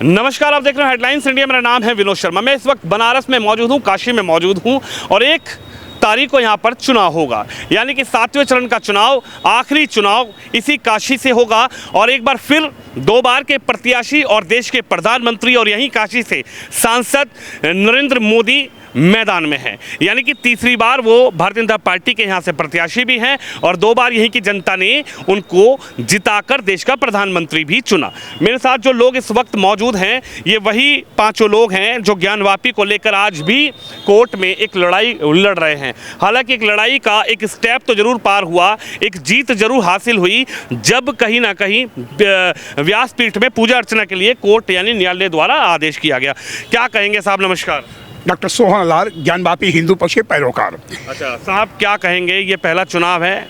नमस्कार, आप देख रहे हैं हेडलाइंस इंडिया। मेरा नाम है विनोद शर्मा। मैं इस वक्त बनारस में मौजूद हूँ, काशी में मौजूद हूँ और 1 तारीख को यहाँ पर चुनाव होगा, यानी कि 7वें चरण का चुनाव, आखिरी चुनाव इसी काशी से होगा। और एक बार फिर 2 बार के प्रत्याशी और देश के प्रधानमंत्री और यहीं काशी से सांसद नरेंद्र मोदी मैदान में हैं, यानी कि तीसरी बार वो भारतीय जनता पार्टी के यहाँ से प्रत्याशी भी हैं और 2 बार यहीं की जनता ने उनको जिताकर देश का प्रधानमंत्री भी चुना। मेरे साथ जो लोग इस वक्त मौजूद हैं, ये वही 5 लोग हैं जो ज्ञानवापी को लेकर आज भी कोर्ट में एक लड़ाई लड़ रहे हैं। हालांकि एक लड़ाई का एक स्टेप तो जरूर पार हुआ, एक जीत जरूर हासिल हुई, जब कहीं ना कहीं व्यासपीठ में पूजा अर्चना के लिए कोर्ट यानी न्यायालय द्वारा आदेश किया गया। क्या कहेंगे साहब? नमस्कार। डॉक्टर सोहन लाल, ज्ञानवापी हिंदू पक्ष के पैरोकार। अच्छा साहब, क्या कहेंगे? ये पहला चुनाव है,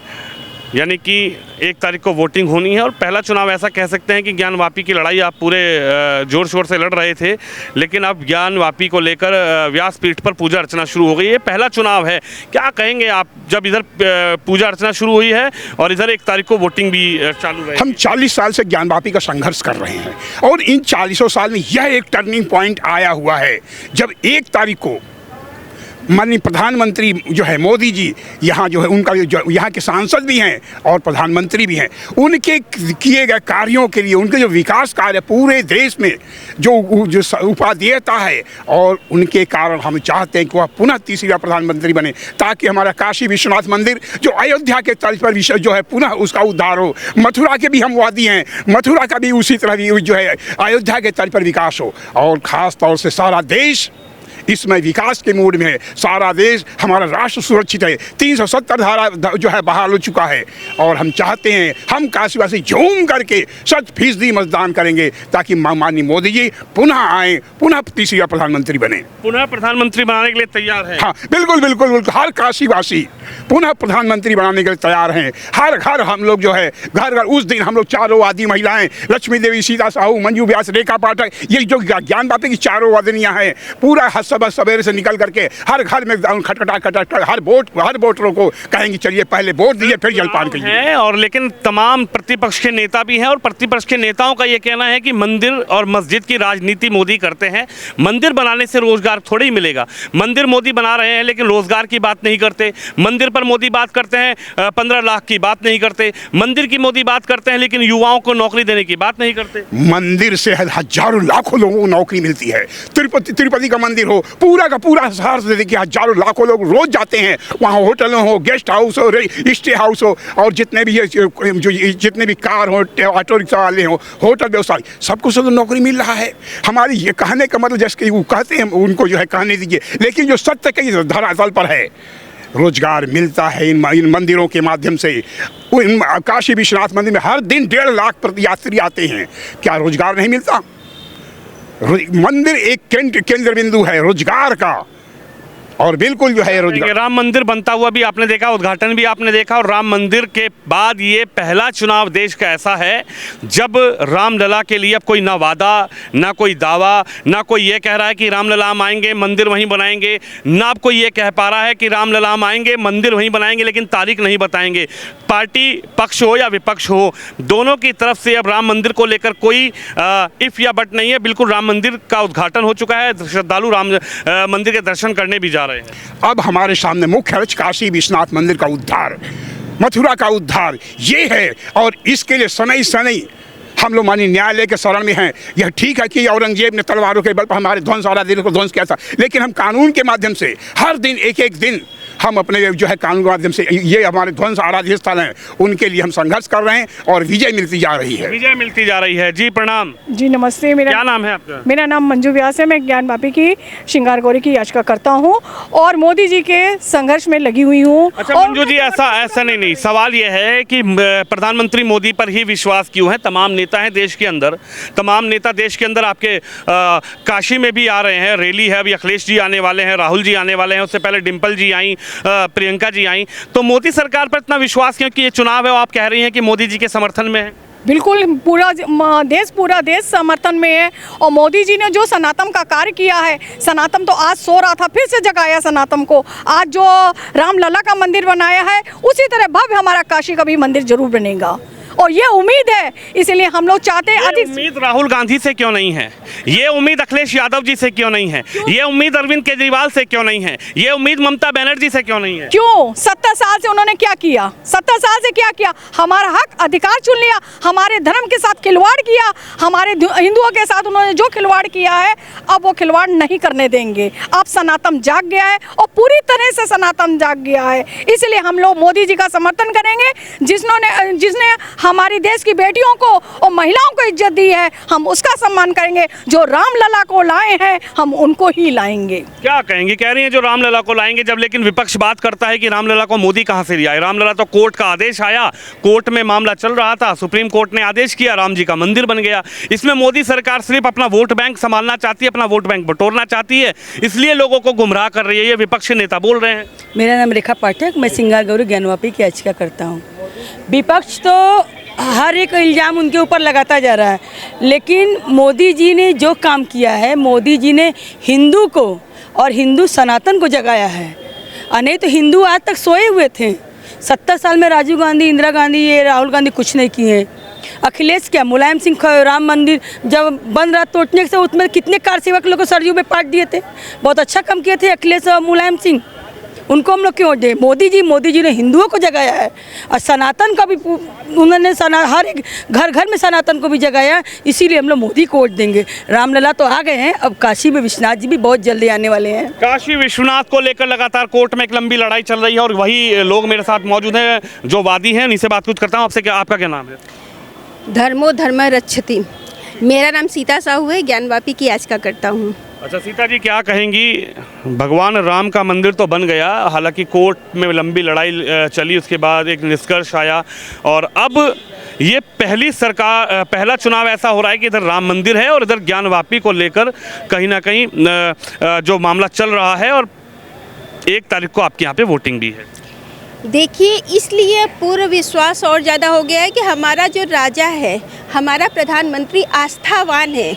यानी कि 1 तारीख को वोटिंग होनी है और पहला चुनाव ऐसा कह सकते हैं कि ज्ञानवापी की लड़ाई आप पूरे जोर शोर से लड़ रहे थे, लेकिन अब ज्ञानवापी को लेकर व्यासपीठ पर पूजा अर्चना शुरू हो गई। ये पहला चुनाव है, क्या कहेंगे आप जब इधर पूजा अर्चना शुरू हुई है और इधर 1 तारीख को वोटिंग भी चालू है? हम 40 साल से ज्ञानवापी का संघर्ष कर रहे हैं और इन 40 साल में यह एक टर्निंग पॉइंट आया हुआ है जब 1 तारीख को माननीय प्रधानमंत्री जो है मोदी जी यहाँ जो है उनका जो यहाँ के सांसद भी हैं और प्रधानमंत्री भी हैं, उनके किए गए कार्यों के लिए, उनके जो विकास कार्य पूरे देश में जो उपादेयता है और उनके कारण हम चाहते हैं कि वह पुनः तीसरी बार प्रधानमंत्री बने, ताकि हमारा काशी विश्वनाथ मंदिर जो अयोध्या के तर्ज पर विषय जो है पुनः उसका उद्धार हो। मथुरा के भी हम वादी हैं, मथुरा का भी उसी तरह भी जो है अयोध्या के तर्ज पर विकास हो और ख़ास तौर से सारा देश इसमें विकास के मूड में है। सारा देश, हमारा राष्ट्र सुरक्षित है। 370 धारा जो है बहाल हो चुका है और हम चाहते हैं, हम काशीवासी झूम करके 100% मतदान करेंगे ताकि माननीय मोदी जी पुनः आए, पुनः तीसरी बार प्रधानमंत्री बने। पुनः प्रधानमंत्री बनाने के लिए तैयार है? हाँ, बिल्कुल बिल्कुल बिल्कुल। हर काशीवासी पुनः प्रधानमंत्री बनाने के लिए तैयार हैं। हर घर हम लोग जो है घर घर उस दिन हम लोग चारों वादी महिलाएं, लक्ष्मी देवी, सीता साहू, मंजू व्यास, रेखा पाठक, ये जो ज्ञानवापी की चारों वादिनियां हैं, पूरा सुबह सवेरे से निकल करके हर घर में खटखटा हर वोटरों को कहेंगे चलिए पहले वोट दिए फिर जलपान कीजिए। और लेकिन तमाम प्रतिपक्ष के नेता भी हैं और प्रतिपक्ष के नेताओं का ये कहना है कि मंदिर और मस्जिद की राजनीति मोदी करते हैं। मंदिर बनाने से रोजगार थोड़ी ही मिलेगा। मंदिर मोदी बना रहे हैं लेकिन रोजगार की बात नहीं करते। मंदिर पर मोदी बात करते हैं, 15 लाख की बात नहीं करते। मंदिर की मोदी बात करते हैं लेकिन युवाओं को नौकरी देने की बात नहीं करते। मंदिर से हजारों लाखों लोगों को नौकरी मिलती है। तिरुपति का मंदिर हो, पूरा का पूरा शहर से देखिए हजारों लाखों लोग रोज जाते हैं वहाँ, होटल हो, गेस्ट हाउस हो, स्टे हाउस हो और जितने भी कार हो, ऑटो रिक्शा वाले हो, होटल व्यवसाय, सबको सब नौकरी मिल रहा है। हमारी ये कहने का मतलब जैसे वो कहते हैं उनको जो है कहने दीजिए, लेकिन जो सत्य कई धरातल पर है, रोजगार मिलता है इन मंदिरों के माध्यम से। काशी विश्वनाथ मंदिर में हर दिन 1.5 लाख यात्री आते हैं, क्या रोजगार नहीं मिलता? मंदिर एक केंद्र बिंदु है रोजगार का और बिल्कुल जो है रोजगार। राम मंदिर बनता हुआ भी आपने देखा, उद्घाटन भी आपने देखा और राम मंदिर के बाद ये पहला चुनाव देश का ऐसा है जब रामलला के लिए अब कोई ना वादा, ना कोई दावा, ना कोई ये कह रहा है कि रामलला हम आएंगे मंदिर वहीं बनाएंगे, ना अब कोई ये कह पा रहा है कि रामलला हम आएंगे मंदिर वहीं बनाएंगे लेकिन तारीख नहीं बताएंगे। पार्टी पक्ष हो या विपक्ष हो, दोनों की तरफ से अब राम मंदिर को लेकर कोई इफ या बट नहीं है। बिल्कुल राम मंदिर का उद्घाटन हो चुका है, श्रद्धालु राम मंदिर के दर्शन करने भी जा रहे हैं। अब हमारे सामने मुख्य है काशी विश्वनाथ मंदिर का उद्धार, मथुरा का उद्धार ये है और इसके लिए शनै हम लोग माननीय न्यायालय के शरण में हैं। यह ठीक है कि औरंगजेब ने तलवारों के बल पर हमारे सारा दिल को ध्वंस किया था, लेकिन हम कानून के माध्यम से हर दिन एक दिन हम अपने जो है कानून के माध्यम से ये हमारे ध्वंस आराध्य स्थल हैं उनके लिए हम संघर्ष कर रहे हैं और विजय मिलती जा रही है। विजय मिलती जा रही है। जी प्रणाम। जी नमस्ते। क्या नाम है आपका? मेरा नाम मंजू व्यास है। मैं ज्ञानवापी की श्रृंगार गौरी की याचिका करता हूँ और मोदी जी के संघर्ष में लगी हुई हूँ। अच्छा मंजू जी, ऐसा नहीं, सवाल ये है कि प्रधानमंत्री मोदी पर ही विश्वास क्यों है? तमाम नेता हैं देश के अंदर, तमाम नेता देश के अंदर आपके काशी में भी आ रहे हैं, रैली है, अभी अखिलेश जी आने वाले हैं, राहुल जी आने वाले हैं, उससे पहले डिम्पल जी आई, प्रियंका जी आई, तो मोदी सरकार पर इतना विश्वास क्यों कि ये चुनाव है आप कह रही हैं कि मोदी जी के समर्थन में है? बिल्कुल पूरा देश समर्थन में है और मोदी जी ने जो सनातन का कार्य किया है, सनातन तो आज सो रहा था, फिर से जगाया सनातन को। आज जो रामलला का मंदिर बनाया है उसी तरह भव्य हमारा काशी का भी मंदिर जरूर बनेगा और ये उम्मीद है, इसलिए हम लोग चाहते हैं ये अधिक। उम्मीद राहुल गांधी से क्यों नहीं है? ये उम्मीद अखिलेश यादव जी से क्यों नहीं है? ये उम्मीद अरविंद केजरीवाल से क्यों नहीं है? ये उम्मीद ममता बनर्जी से क्यों नहीं है? क्यों? 70 साल से उन्होंने क्या किया? 70 साल से क्या किया? हमारा हक अधिकार चुन लिया, हमारे धर्म के साथ खिलवाड़ किया, हमारे हिंदुओं के साथ उन्होंने जो खिलवाड़ किया है अब वो खिलवाड़ नहीं करने देंगे। अब सनातन जाग गया है और पूरी तरह से सनातन जाग गया है, इसलिए हम लोग मोदी जी का समर्थन करेंगे। जिसने हमारी देश की बेटियों को और महिलाओं को इज्जत दी है, हम उसका सम्मान करेंगे। जो रामलला को लाए हैं हम उनको ही लाएंगे। क्या कहेंगे? कह रही हैं जो रामलला को लाएंगे, जब लेकिन विपक्ष बात करता है कि रामलला को मोदी कहां से लिया है? रामलला तो कोर्ट का आदेश आया, कोर्ट में मामला चल रहा था, सुप्रीम कोर्ट ने आदेश किया, राम जी का मंदिर बन गया। इसमें मोदी सरकार सिर्फ अपना वोट बैंक संभालना चाहती है, अपना वोट बैंक बटोरना चाहती है, इसलिए लोगों को गुमराह कर रही है, ये विपक्षी नेता बोल रहे हैं। मेरा नाम रेखा पाठक, मैं सिंगार गौरी ज्ञानवापी की याचिका करता हूँ। विपक्ष तो हर एक इल्ज़ाम उनके ऊपर लगाता जा रहा है, लेकिन मोदी जी ने जो काम किया है, मोदी जी ने हिंदू को और हिंदू सनातन को जगाया है। नहीं तो हिंदू आज तक सोए हुए थे। 70 साल में राजीव गांधी, इंदिरा गांधी, ये राहुल गांधी कुछ नहीं किए। अखिलेश क्या, मुलायम सिंह राम मंदिर जब बन रहा तोड़ने से उसमें कितने कार सेवक लोग को सरजू में पाट दिए थे। बहुत अच्छा काम किए थे अखिलेश और मुलायम सिंह, उनको हम लोग क्यों दे? मोदी जी ने हिंदुओं को जगाया है और सनातन का भी उन्होंने हर एक घर घर में सनातन को भी जगाया, इसीलिए हम लोग मोदी को वोट देंगे। रामलला तो आ गए हैं, अब काशी में विश्वनाथ जी भी बहुत जल्दी आने वाले हैं। काशी विश्वनाथ को लेकर लगातार कोर्ट में एक लंबी लड़ाई चल रही है और वही लोग मेरे साथ मौजूद हैं जो वादी हैं, इनसे बात कुछ करता हूँ। आपसे आपका क्या नाम है? धर्मो धर्म रक्षति। मेरा नाम सीता साहू है, ज्ञानवापी की याचिका करता हूँ। अच्छा सीता जी, क्या कहेंगी? भगवान राम का मंदिर तो बन गया, हालांकि कोर्ट में लंबी लड़ाई चली, उसके बाद एक निष्कर्ष आया और अब ये पहला चुनाव ऐसा हो रहा है कि इधर राम मंदिर है और इधर ज्ञानवापी को लेकर कहीं ना कहीं जो मामला चल रहा है और 1 तारीख को आपके यहाँ पे वोटिंग भी है। देखिए, इसलिए पूर्ण विश्वास और ज़्यादा हो गया है कि हमारा जो राजा है, हमारा प्रधानमंत्री आस्थावान है।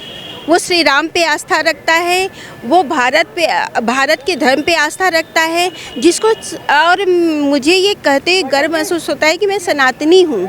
वो श्री राम पे आस्था रखता है, वो भारत के धर्म पे आस्था रखता है, जिसको और मुझे ये कहते गर्व महसूस होता है कि मैं सनातनी हूँ।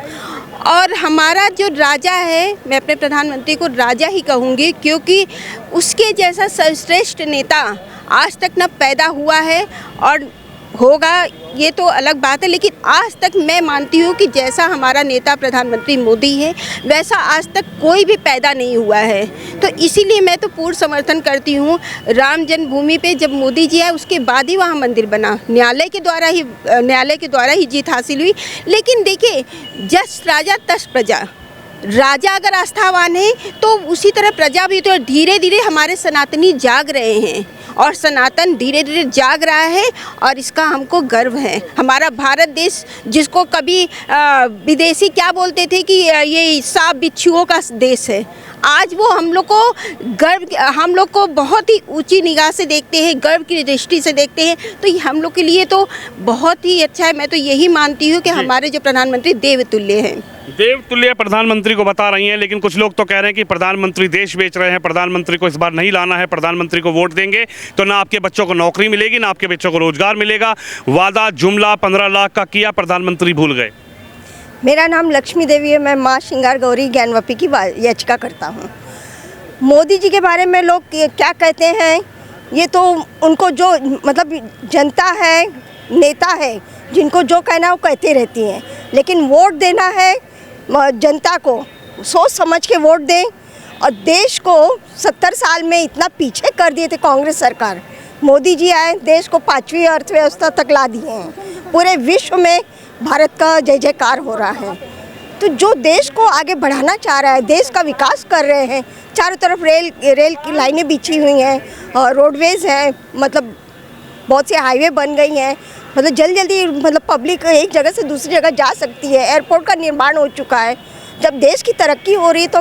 और हमारा जो राजा है, मैं अपने प्रधानमंत्री को राजा ही कहूँगी, क्योंकि उसके जैसा सर्वश्रेष्ठ नेता आज तक न पैदा हुआ है और होगा, ये तो अलग बात है, लेकिन आज तक मैं मानती हूँ कि जैसा हमारा नेता प्रधानमंत्री मोदी है, वैसा आज तक कोई भी पैदा नहीं हुआ है। तो इसीलिए मैं तो पूर्ण समर्थन करती हूँ। राम जन्मभूमि पे जब मोदी जी आए, उसके बाद ही वहाँ मंदिर बना, न्यायालय के द्वारा ही जीत हासिल हुई। लेकिन देखिए, जस राजा तस प्रजा, राजा अगर आस्थावान है तो उसी तरह प्रजा भी। तो धीरे धीरे हमारे सनातनी जाग रहे हैं और सनातन धीरे धीरे जाग रहा है और इसका हमको गर्व है। हमारा भारत देश, जिसको कभी विदेशी क्या बोलते थे कि ये सांप बिच्छुओं का देश है, आज वो हम लोग को बहुत ही ऊंची निगाह से देखते हैं, गर्व की दृष्टि से देखते हैं। तो ये हम लोग के लिए तो बहुत ही अच्छा है। मैं तो यही मानती हूँ कि हमारे जो प्रधानमंत्री देवतुल्य हैं। देवतुल्य प्रधानमंत्री को बता रही हैं, लेकिन कुछ लोग तो कह रहे हैं कि प्रधानमंत्री देश बेच रहे हैं, प्रधानमंत्री को इस बार नहीं लाना है, प्रधानमंत्री को वोट देंगे तो ना आपके बच्चों को नौकरी मिलेगी, ना आपके बच्चों को रोजगार मिलेगा। वादा जुमला 15 लाख का किया, प्रधानमंत्री भूल गए। मेरा नाम लक्ष्मी देवी है, मैं माँ श्रृंगार गौरी ज्ञानवापी की याचिका करता हूँ। मोदी जी के बारे में लोग क्या कहते हैं, ये तो उनको जो मतलब जनता है, नेता है, जिनको जो कहना वो कहते रहती हैं, लेकिन वोट देना है जनता को, सोच समझ के वोट दें। और देश को 70 साल में इतना पीछे कर दिए थे कांग्रेस सरकार, मोदी जी आए, देश को 5वीं अर्थव्यवस्था तक ला दिए हैं। पूरे विश्व में भारत का जय जयकार हो रहा है। तो जो देश को आगे बढ़ाना चाह रहा है, देश का विकास कर रहे हैं, चारों तरफ रेल की लाइनें बिछी हुई हैं और रोडवेज़ हैं, मतलब बहुत से हाईवे बन गई हैं, मतलब जल्दी मतलब पब्लिक एक जगह से दूसरी जगह जा सकती है। एयरपोर्ट का निर्माण हो चुका है। जब देश की तरक्की हो रही है तो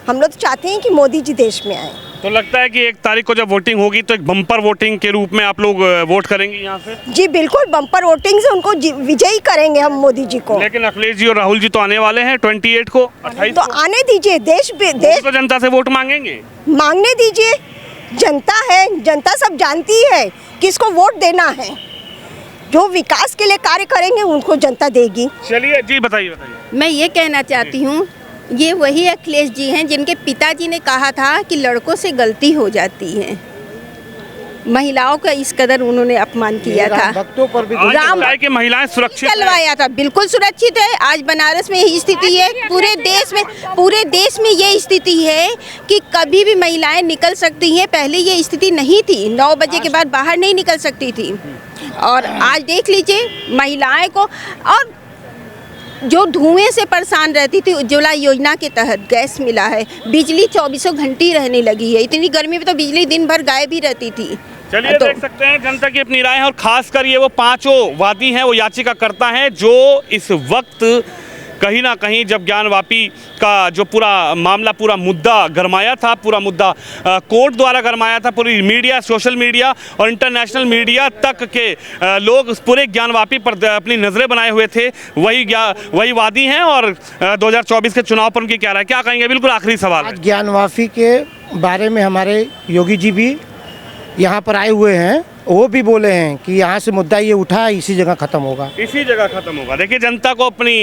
हम लोग तो चाहते हैं कि मोदी जी देश में आए। तो लगता है कि 1 तारीख को जब वोटिंग होगी तो एक बम्पर वोटिंग के रूप में आप लोग वोट करेंगे यहाँ से? जी बिल्कुल, बम्पर वोटिंग से उनको विजयी करेंगे हम मोदी जी को। लेकिन अखिलेश जी और राहुल जी तो आने वाले हैं 28 को, 28 तो आने दीजिए। देश तो जनता से वोट मांगेंगे, मांगने दीजिए। जनता है, जनता सब जानती है किसको वोट देना है। जो विकास के लिए कार्य करेंगे उनको जनता देगी। चलिए जी, बताइए। मैं ये कहना चाहती हूँ, ये वही अखिलेश जी हैं जिनके पिताजी ने कहा था कि लड़कों से गलती हो जाती है। महिलाओं का इस कदर उन्होंने अपमान किया था। भक्तों पर भी आज राम- लगता है कि महिलाएं सुरक्षित हैं। चलवाया था, बिल्कुल सुरक्षित है। आज बनारस में यही स्थिति है, पूरे देश में ये स्थिति है कि कभी भी महिलाएं निकल सकती हैं। पहले ये स्थिति नहीं थी, 9 बजे के बाद बाहर नहीं निकल सकती थी। और आज देख लीजिए महिलाएं को, और जो धुएं से परेशान रहती थी, उज्ज्वला योजना के तहत गैस मिला है, बिजली 24 घंटे रहने लगी है। इतनी गर्मी में तो बिजली दिन भर गायब ही रहती थी। चलिए तो देख सकते हैं जनता की अपनी राय है, और खासकर ये वो 5 वादी हैं, वो याचिका करता है जो इस वक्त कहीं ना कहीं जब ज्ञानवापी का जो पूरा मामला, पूरा मुद्दा गरमाया था, पूरा मुद्दा कोर्ट द्वारा गरमाया था, पूरी मीडिया, सोशल मीडिया और इंटरनेशनल मीडिया तक के लोग उस पूरे ज्ञानवापी पर अपनी नज़रें बनाए हुए थे, वही वादी हैं। और 2024 के चुनाव पर उनकी क्या राय, क्या कहेंगे? बिल्कुल आखिरी सवाल है। आज ज्ञानवापी के बारे में हमारे योगी जी भी यहाँ पर आए हुए हैं, वो भी बोले हैं कि यहाँ से मुद्दा ये उठा, इसी जगह खत्म होगा, इसी जगह खत्म होगा। देखिए जनता को अपनी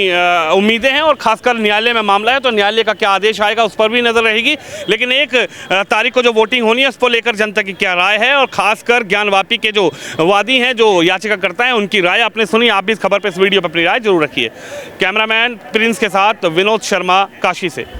उम्मीदें हैं, और खासकर न्यायालय में मामला है तो न्यायालय का क्या आदेश आएगा उस पर भी नजर रहेगी। लेकिन 1 तारीख को जो वोटिंग होनी है उस पर लेकर जनता की क्या राय है, और खासकर ज्ञानवापी के जो वादी हैं, जो याचिका करता है, उनकी राय आपने सुनी। आप भी इस खबर पर, इस वीडियो पर अपनी राय जरूर रखिए। कैमरामैन प्रिंस के साथ विनोद शर्मा, काशी से।